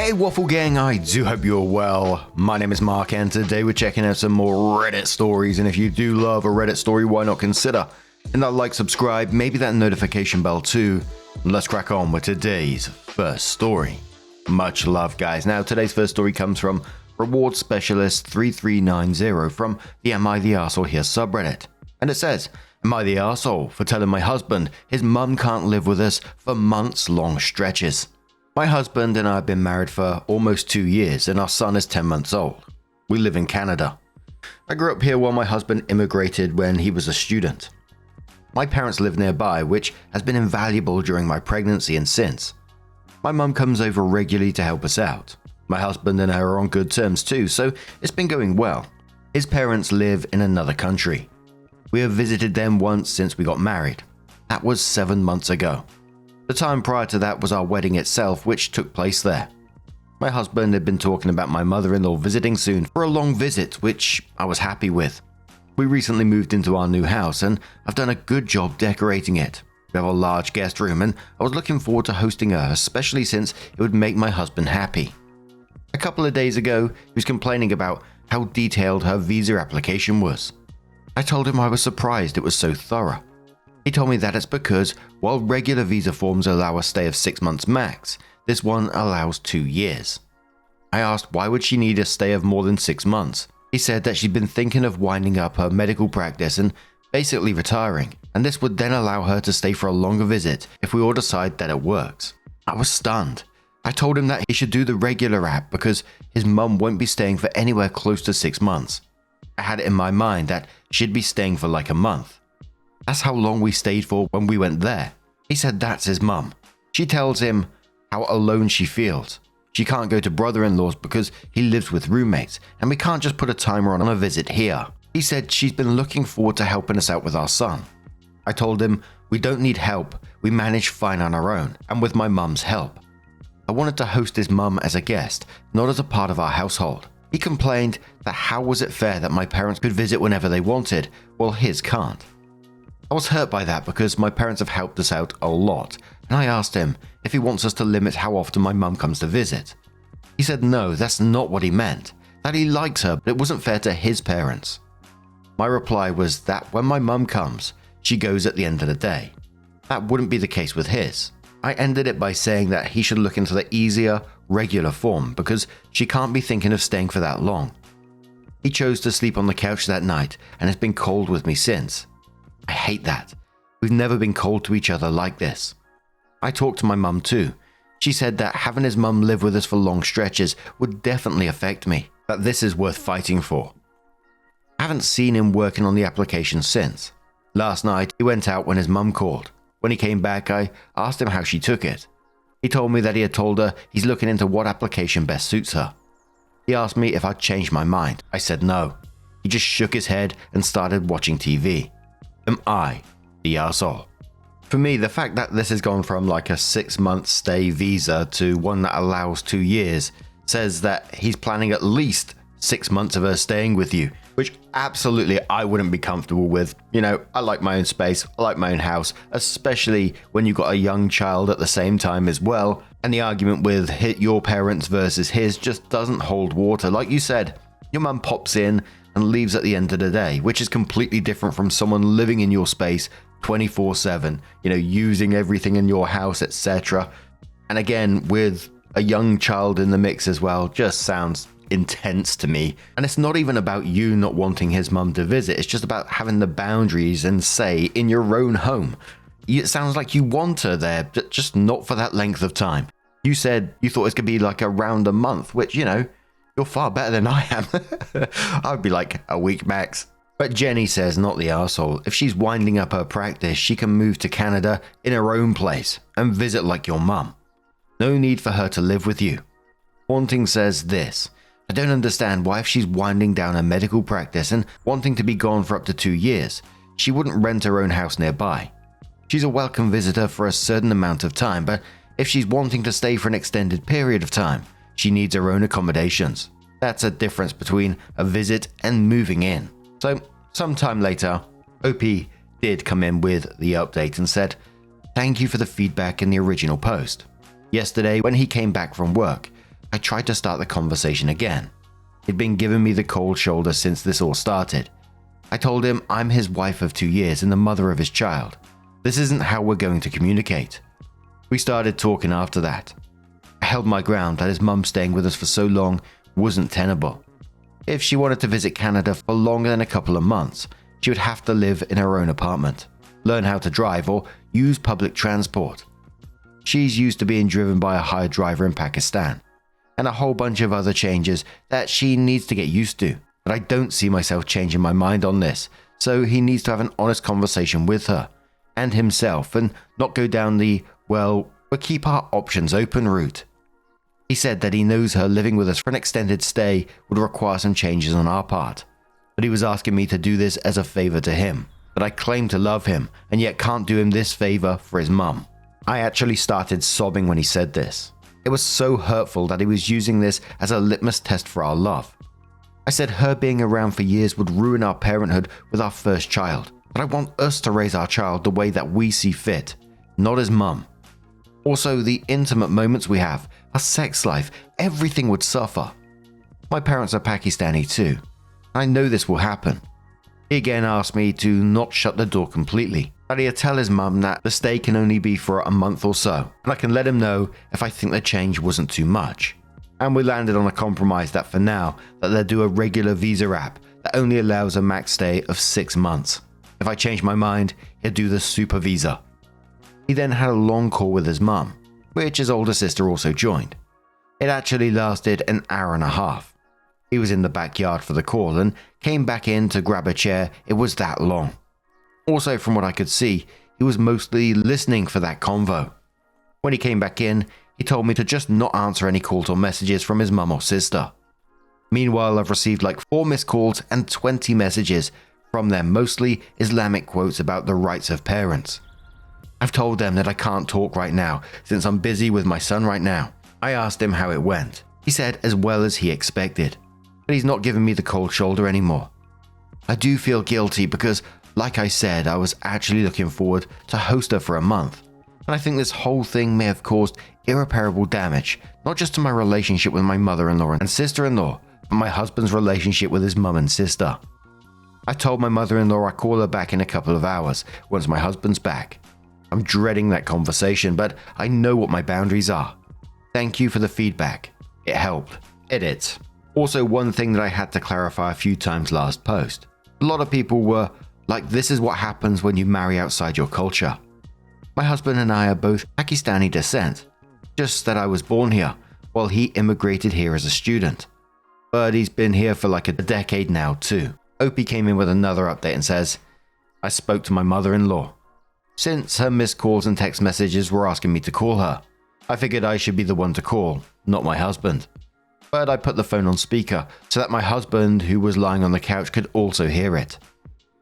Hey Waffle Gang, I do hope you're well. My name is Mark and today we're checking out some more Reddit stories, and if you do love a Reddit story, why not consider hitting that like, subscribe, maybe that notification bell too. Let's crack on with today's first story. Much love guys. Now today's first story comes from Reward Specialist 3390 from the Am I the Arsehole Here subreddit, and it says, am I the arsehole for telling my husband his mum can't live with us for months long stretches? My husband and I have been married for almost 2 years and our son is 10 months old. We live in Canada. I grew up here while my husband immigrated when he was a student. My parents live nearby, which has been invaluable during my pregnancy and since. My mum comes over regularly to help us out. My husband and I are on good terms too, so it's been going well. His parents live in another country. We have visited them once since we got married. That was 7 months ago. The time prior to that was our wedding itself, which took place there. My husband had been talking about my mother-in-law visiting soon for a long visit, which I was happy with. We recently moved into our new house and I've done a good job decorating it. We have a large guest room and I was looking forward to hosting her, especially since it would make my husband happy. A couple of days ago, he was complaining about how detailed her visa application was. I told him I was surprised it was so thorough. He told me that it's because while regular visa forms allow a stay of 6 months max, this one allows 2 years. I asked why would she need a stay of more than 6 months. He said that she'd been thinking of winding up her medical practice and basically retiring, and this would then allow her to stay for a longer visit if we all decide that it works. I was stunned. I told him that he should do the regular app because his mum won't be staying for anywhere close to 6 months. I had it in my mind that she'd be staying for like a month. That's how long we stayed for when we went there. He said that's his mum. She tells him how alone she feels. She can't go to brother-in-law's because he lives with roommates and we can't just put a timer on a visit here. He said she's been looking forward to helping us out with our son. I told him we don't need help, we manage fine on our own and with my mum's help. I wanted to host his mum as a guest, not as a part of our household. He complained that how was it fair that my parents could visit whenever they wanted, while his can't. I was hurt by that because my parents have helped us out a lot, and I asked him if he wants us to limit how often my mum comes to visit. He said no, that's not what he meant, that he likes her, but it wasn't fair to his parents. My reply was that when my mum comes, she goes at the end of the day. That wouldn't be the case with his. I ended it by saying that he should look into the easier, regular form because she can't be thinking of staying for that long. He chose to sleep on the couch that night and has been cold with me since. I hate that. We've never been cold to each other like this. I talked to my mum too. She said that having his mum live with us for long stretches would definitely affect me, that this is worth fighting for. I haven't seen him working on the application since. Last night, he went out when his mum called. When he came back, I asked him how she took it. He told me that he had told her he's looking into what application best suits her. He asked me if I'd changed my mind. I said no. He just shook his head and started watching TV. Am I the arsehole? For me, the fact that this has gone from like a 6-month stay visa to one that allows 2 years says that he's planning at least 6 months of her staying with you, which absolutely I wouldn't be comfortable with. You know, I like my own space, I like my own house, especially when you've got a young child at the same time as well, and the argument with your parents versus his just doesn't hold water. Like you said, your mum pops in and leaves at the end of the day, which is completely different from someone living in your space 24/7, you know, using everything in your house, etc. And again, with a young child in the mix as well, just sounds intense to me. And it's not even about you not wanting his mum to visit, it's just about having the boundaries and say in your own home. It sounds like you want her there, but just not for that length of time. You said you thought it could be like around a month, which, you know, you're far better than I am. I would be like a week max. But Jenny says not the arsehole. If she's winding up her practice, she can move to Canada in her own place and visit like your mum. No need for her to live with you. Haunting says this. I don't understand why if she's winding down her medical practice and wanting to be gone for up to 2 years, she wouldn't rent her own house nearby. She's a welcome visitor for a certain amount of time, but if she's wanting to stay for an extended period of time, she needs her own accommodations. That's a difference between a visit and moving in. So, sometime later, OP did come in with the update and said, "Thank you for the feedback in the original post. Yesterday, when he came back from work, I tried to start the conversation again. He'd been giving me the cold shoulder since this all started. I told him I'm his wife of 2 years and the mother of his child. This isn't how we're going to communicate. We started talking after that. I held my ground that his mum staying with us for so long wasn't tenable. If she wanted to visit Canada for longer than a couple of months, she would have to live in her own apartment, learn how to drive or use public transport. She's used to being driven by a hired driver in Pakistan, and a whole bunch of other changes that she needs to get used to. But I don't see myself changing my mind on this, so he needs to have an honest conversation with her and himself and not go down the, well, we'll keep our options open route. He said that he knows her living with us for an extended stay would require some changes on our part, but he was asking me to do this as a favor to him. But I claim to love him and yet can't do him this favor for his mum. I actually started sobbing when he said this. It was so hurtful that he was using this as a litmus test for our love. I said her being around for years would ruin our parenthood with our first child, but I want us to raise our child the way that we see fit, not his mum. Also, the intimate moments we have, our sex life, everything would suffer. My parents are Pakistani too. I know this will happen. He again asked me to not shut the door completely, that he'd tell his mum that the stay can only be for a month or so, and I can let him know if I think the change wasn't too much. And we landed on a compromise that for now, that they'll do a regular visa app that only allows a max stay of 6 months. If I change my mind, he'll do the super visa. He then had a long call with his mum, which his older sister also joined. It actually lasted an hour and a half. He was in the backyard for the call and came back in to grab a chair. It was that long. Also, from what I could see, he was mostly listening for that convo. When he came back in, he told me to just not answer any calls or messages from his mum or sister. Meanwhile, I've received like 4 missed calls and 20 messages from them, mostly Islamic quotes about the rights of parents. I've told them that I can't talk right now since I'm busy with my son right now. I asked him how it went. He said as well as he expected, but he's not giving me the cold shoulder anymore. I do feel guilty because, like I said, I was actually looking forward to host her for a month, and I think this whole thing may have caused irreparable damage, not just to my relationship with my mother-in-law and sister-in-law, but my husband's relationship with his mum and sister. I told my mother-in-law I'd call her back in a couple of hours once my husband's back. I'm dreading that conversation, but I know what my boundaries are. Thank you for the feedback. It helped. Edit. Also, one thing that I had to clarify a few times last post. A lot of people were like, this is what happens when you marry outside your culture. My husband and I are both Pakistani descent, just that I was born here, while he immigrated here as a student. But he's been here for like a decade now too. Opie came in with another update and says, I spoke to my mother-in-law. Since her missed calls and text messages were asking me to call her, I figured I should be the one to call, not my husband. But I put the phone on speaker so that my husband, who was lying on the couch, could also hear it.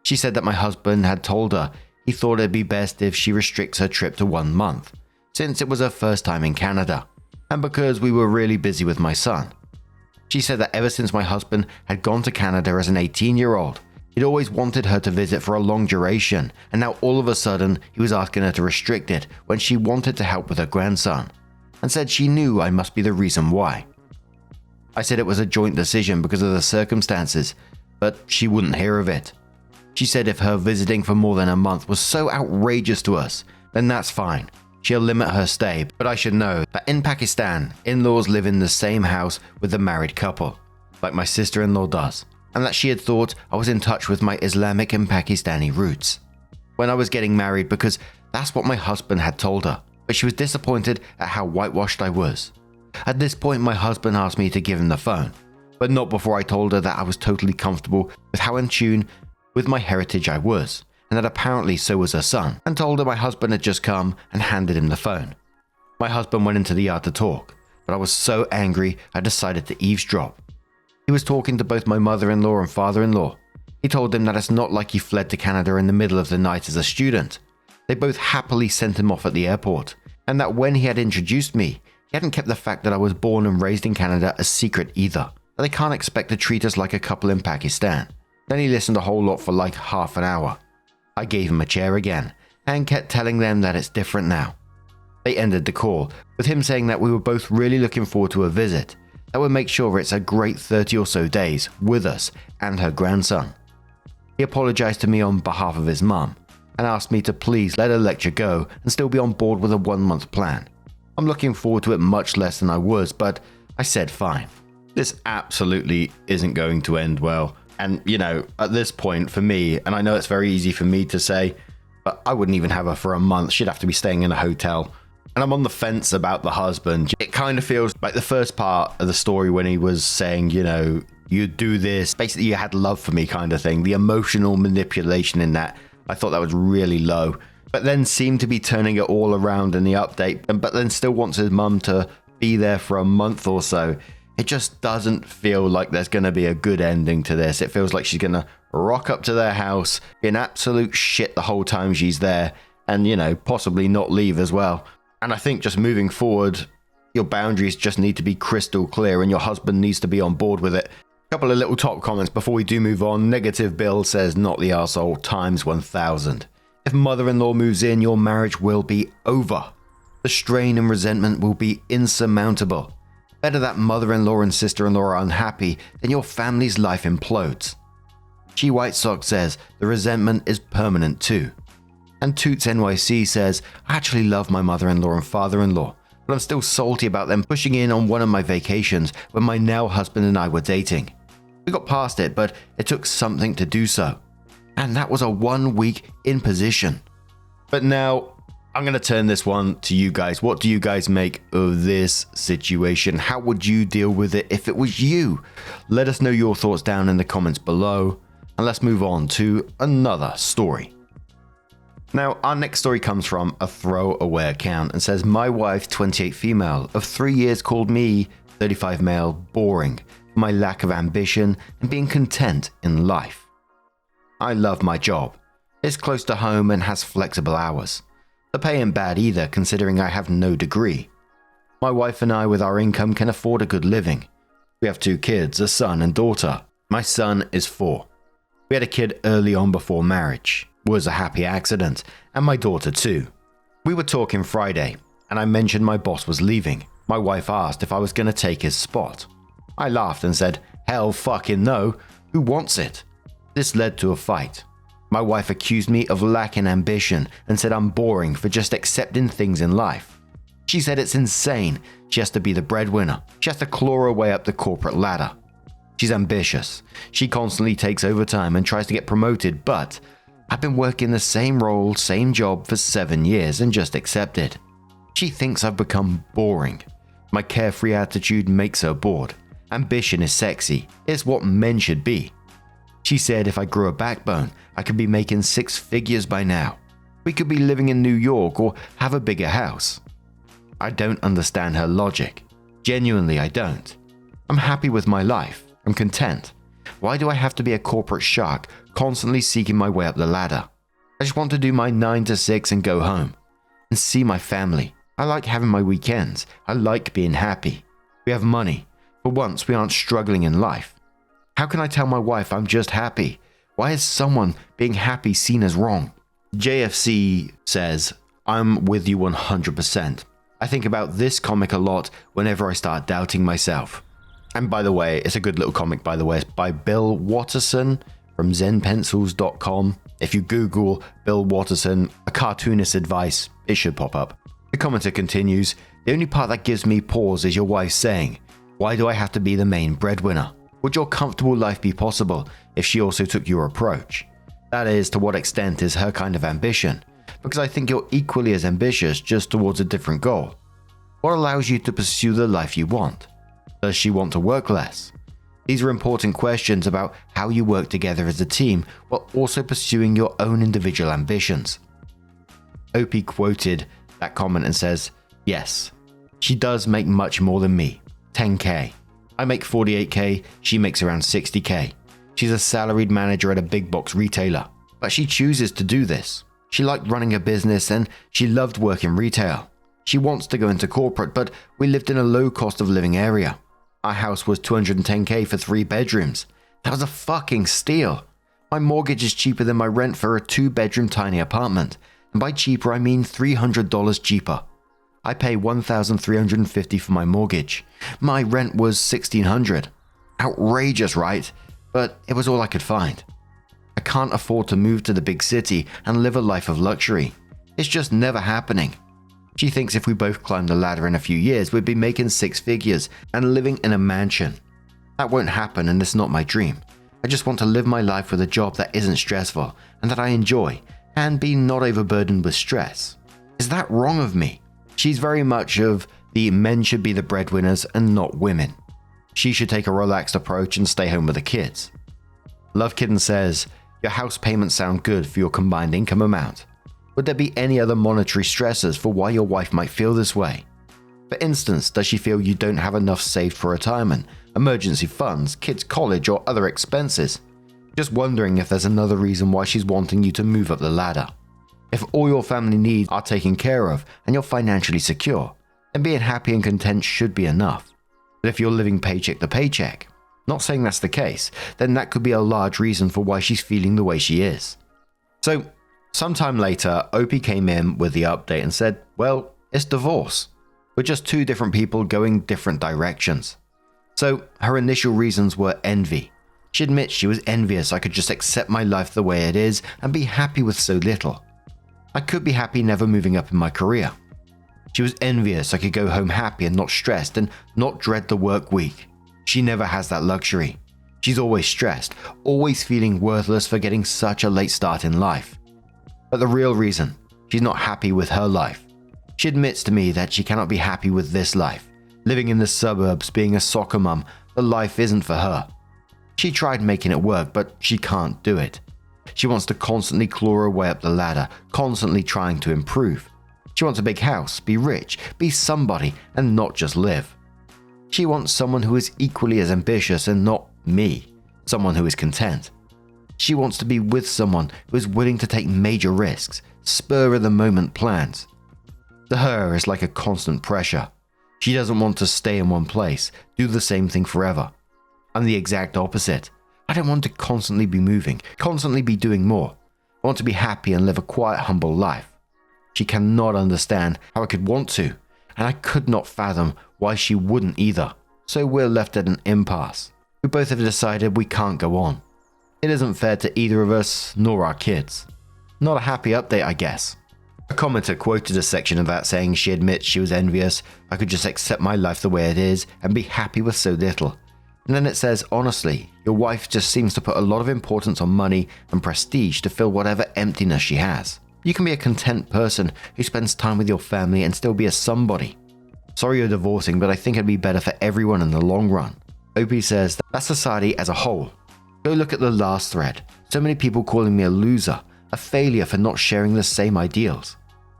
She said that my husband had told her he thought it'd be best if she restricts her trip to 1 month, since it was her first time in Canada, and because we were really busy with my son. She said that ever since my husband had gone to Canada as an 18-year-old, he'd always wanted her to visit for a long duration, and now all of a sudden he was asking her to restrict it when she wanted to help with her grandson, and said she knew I must be the reason why. I said it was a joint decision because of the circumstances, but she wouldn't hear of it. She said if her visiting for more than a month was so outrageous to us, then that's fine. She'll limit her stay, but I should know that in Pakistan, in-laws live in the same house with the married couple, like my sister-in-law does, and that she had thought I was in touch with my Islamic and Pakistani roots when I was getting married because that's what my husband had told her, but she was disappointed at how whitewashed I was. At this point, my husband asked me to give him the phone, but not before I told her that I was totally comfortable with how in tune with my heritage I was, and that apparently so was her son, and told her my husband had just come and handed him the phone. My husband went into the yard to talk, but I was so angry I decided to eavesdrop. He was talking to both my mother-in-law and father-in-law. He told them that it's not like he fled to Canada in the middle of the night as a student. They both happily sent him off at the airport, and that when he had introduced me, he hadn't kept the fact that I was born and raised in Canada a secret either, that they can't expect to treat us like a couple in Pakistan. Then he listened a whole lot for like half an hour. I gave him a chair again, and kept telling them that it's different now. They ended the call, with him saying that we were both really looking forward to a visit that would make sure it's a great 30 or so days with us and her grandson. He apologized to me on behalf of his mum and asked me to please let her lecture go and still be on board with a 1-month plan. I'm looking forward to it much less than I was, but I said fine. This absolutely isn't going to end well. And, at this point for me, and I know it's very easy for me to say, but I wouldn't even have her for a month. She'd have to be staying in a hotel. And I'm on the fence about the husband. It kind of feels like the first part of the story when he was saying, you do this, basically you had love for me kind of thing. The emotional manipulation in that, I thought that was really low. But then seemed to be turning it all around in the update, but then still wants his mum to be there for a month or so. It just doesn't feel like there's going to be a good ending to this. It feels like she's going to rock up to their house in absolute shit the whole time she's there and, possibly not leave as well. And I think just moving forward, your boundaries just need to be crystal clear and your husband needs to be on board with it. A couple of little top comments before we do move on. Negative Bill says, not the arsehole, times 1000. If mother-in-law moves in, your marriage will be over. The strain and resentment will be insurmountable. Better that mother-in-law and sister-in-law are unhappy than your family's life implodes. G White Sox says the resentment is permanent too. And Toots NYC says, I actually love my mother-in-law and father-in-law, but I'm still salty about them pushing in on one of my vacations when my now husband and I were dating. We got past it, but it took something to do so. And that was a 1-week imposition. But now, I'm going to turn this one to you guys. What do you guys make of this situation? How would you deal with it if it was you? Let us know your thoughts down in the comments below. And let's move on to another story. Now, our next story comes from a throwaway account and says, my wife, 28 female, of 3 years called me, 35 male, boring for my lack of ambition and being content in life. I love my job. It's close to home and has flexible hours. The pay ain't bad either, considering I have no degree. My wife and I, with our income, can afford a good living. We have 2 kids, a son and daughter. My son is 4. We had a kid early on before marriage. Was a happy accident, and my daughter too. We were talking Friday, and I mentioned my boss was leaving. My wife asked if I was going to take his spot. I laughed and said, hell fucking no, who wants it? This led to a fight. My wife accused me of lacking ambition and said I'm boring for just accepting things in life. She said it's insane. She has to be the breadwinner. She has to claw her way up the corporate ladder. She's ambitious. She constantly takes overtime and tries to get promoted, but I've been working the same role, same job for 7 years and just accepted. She thinks I've become boring. My carefree attitude makes her bored. Ambition is sexy. It's what men should be. She said if I grew a backbone, I could be making 6 figures by now. We could be living in New York or have a bigger house. I don't understand her logic. Genuinely, I don't. I'm happy with my life. I'm content. Why do I have to be a corporate shark, constantly seeking my way up the ladder? I just want to do my 9 to 6 and go home. And see my family. I like having my weekends. I like being happy. We have money. For once, we aren't struggling in life. How can I tell my wife I'm just happy? Why is someone being happy seen as wrong? JFC says, I'm with you 100%. I think about this comic a lot whenever I start doubting myself. And by the way, it's a good little comic, by the way. It's by Bill Watterson from zenpencils.com. If you Google Bill Watterson, a cartoonist advice, it should pop up. The commenter continues, the only part that gives me pause is your wife saying, why do I have to be the main breadwinner? Would your comfortable life be possible if she also took your approach? That is, to what extent is her kind of ambition? Because I think you're equally as ambitious, just towards a different goal. What allows you to pursue the life you want? Does she want to work less? These are important questions about how you work together as a team while also pursuing your own individual ambitions. Opie quoted that comment and says, yes, she does make much more than me, 10k. I make 48k, she makes around 60k. She's a salaried manager at a big box retailer, but she chooses to do this. She liked running a business and she loved working retail. She wants to go into corporate, but we lived in a low cost of living area. Our house was 210k for 3 bedrooms. That was a fucking steal. My mortgage is cheaper than my rent for a 2-bedroom tiny apartment. And by cheaper, I mean $300 cheaper. I pay $1,350 for my mortgage. My rent was $1,600. Outrageous, right? But it was all I could find. I can't afford to move to the big city and live a life of luxury. It's just never happening. She thinks if we both climbed the ladder in a few years, we'd be making six figures and living in a mansion. That won't happen, and it's not my dream. I just want to live my life with a job that isn't stressful and that I enjoy, and be not overburdened with stress. Is that wrong of me? She's very much of the men should be the breadwinners and not women. She should take a relaxed approach and stay home with the kids. Love Kitten says, your house payments sound good for your combined income amount. Would there be any other monetary stressors for why your wife might feel this way? For instance, does she feel you don't have enough saved for retirement, emergency funds, kids' college, or other expenses? Just wondering if there's another reason why she's wanting you to move up the ladder. If all your family needs are taken care of and you're financially secure, then being happy and content should be enough. But if you're living paycheck to paycheck, not saying that's the case, then that could be a large reason for why she's feeling the way she is. So, sometime later, Opie came in with the update and said, well, it's divorce. We're just two different people going different directions. So, her initial reasons were envy. She admits she was envious I could just accept my life the way it is and be happy with so little. I could be happy never moving up in my career. She was envious I could go home happy and not stressed and not dread the work week. She never has that luxury. She's always stressed, always feeling worthless for getting such a late start in life. But the real reason, she's not happy with her life. She admits to me that she cannot be happy with this life. Living in the suburbs, being a soccer mum, the life isn't for her. She tried making it work, but she can't do it. She wants to constantly claw her way up the ladder, constantly trying to improve. She wants a big house, be rich, be somebody, and not just live. She wants someone who is equally as ambitious and not me, someone who is content. She wants to be with someone who is willing to take major risks, spur-of-the-moment plans. To her, it's like a constant pressure. She doesn't want to stay in one place, do the same thing forever. I'm the exact opposite. I don't want to constantly be moving, constantly be doing more. I want to be happy and live a quiet, humble life. She cannot understand how I could want to, and I could not fathom why she wouldn't either. So we're left at an impasse. We both have decided we can't go on. It isn't fair to either of us, nor our kids. Not a happy update, I guess. A commenter quoted a section of that saying she admits she was envious, I could just accept my life the way it is and be happy with so little. And then it says, honestly, your wife just seems to put a lot of importance on money and prestige to fill whatever emptiness she has. You can be a content person who spends time with your family and still be a somebody. Sorry you're divorcing, but I think it'd be better for everyone in the long run. Opie says, that's society as a whole. Go look at the last thread. So many people calling me a loser, a failure for not sharing the same ideals.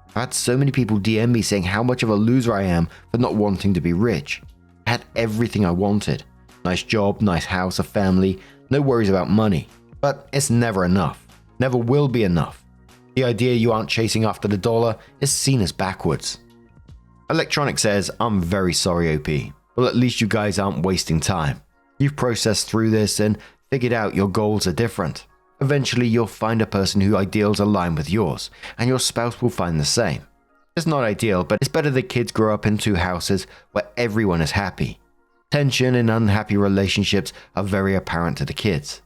I've had so many people DM me saying how much of a loser I am for not wanting to be rich. I had everything I wanted. Nice job, nice house, a family, no worries about money. But it's never enough. Never will be enough. The idea you aren't chasing after the dollar is seen as backwards. Electronic says, I'm very sorry, OP. Well, at least you guys aren't wasting time. You've processed through this and figured out your goals are different. Eventually, you'll find a person whose ideals align with yours, and your spouse will find the same. It's not ideal, but it's better that kids grow up in two houses where everyone is happy. Tension in unhappy relationships are very apparent to the kids.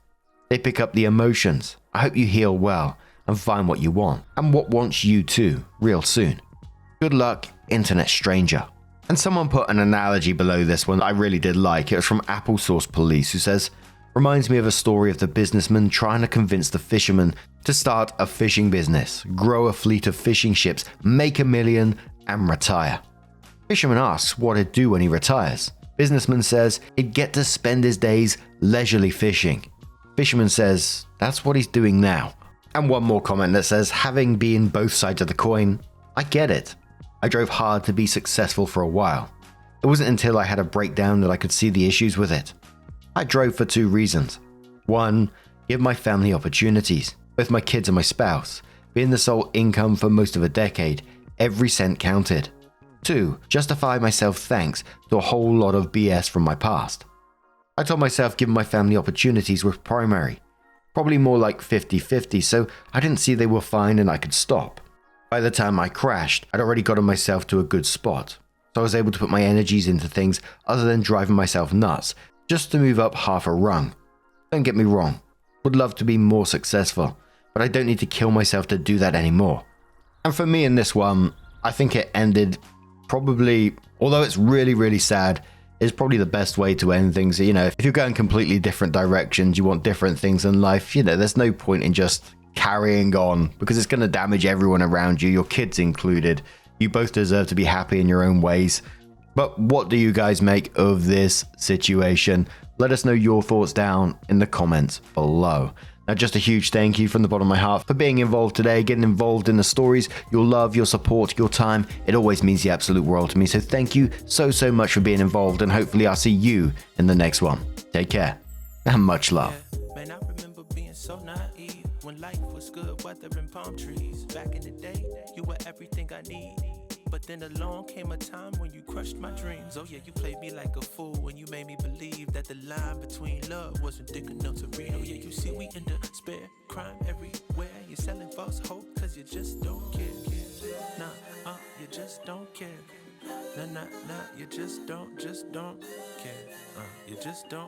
They pick up the emotions. I hope you heal well and find what you want, and what wants you too, real soon. Good luck, internet stranger. And someone put an analogy below this one that I really did like. It was from Applesauce Police, who says, reminds me of a story of the businessman trying to convince the fisherman to start a fishing business, grow a fleet of fishing ships, make $1 million, and retire. Fisherman asks what he'd do when he retires. Businessman says he'd get to spend his days leisurely fishing. Fisherman says that's what he's doing now. And one more comment that says, having been both sides of the coin, I get it. I drove hard to be successful for a while. It wasn't until I had a breakdown that I could see the issues with it. I drove for two reasons. One, give my family opportunities, both my kids and my spouse. Being the sole income for most of a decade, every cent counted. Two, justify myself thanks to a whole lot of BS from my past. I told myself giving my family opportunities was primary. Probably more like 50-50, so I didn't see they were fine and I could stop. By the time I crashed, I'd already gotten myself to a good spot, so I was able to put my energies into things other than driving myself nuts, just to move up half a rung. Don't get me wrong, would love to be more successful, but I don't need to kill myself to do that anymore. And for me in this one, I think it ended probably, although it's really, really sad, is probably the best way to end things. You know, if you're going completely different directions, you want different things in life, you know, there's no point in just carrying on because it's going to damage everyone around you, your kids included. You both deserve to be happy in your own ways. But what do you guys make of this situation? Let us know your thoughts down in the comments below. Now, just a huge thank you from the bottom of my heart for being involved today, getting involved in the stories, your love, your support, your time. It always means the absolute world to me. So thank you so much for being involved, and hopefully I'll see you in the next one. Take care and much love. Man, I remember being so naive when life was good, weather and palm trees. Back in the day, you were everything I need. But then along came a time when you crushed my dreams. Oh yeah, you played me like a fool when you made me believe that the line between love wasn't thick enough to read. Oh yeah, you see we in despair, crime everywhere. You're selling false hope cause you just don't care. Nah, you just don't care. Nah, you just don't care. You just don't.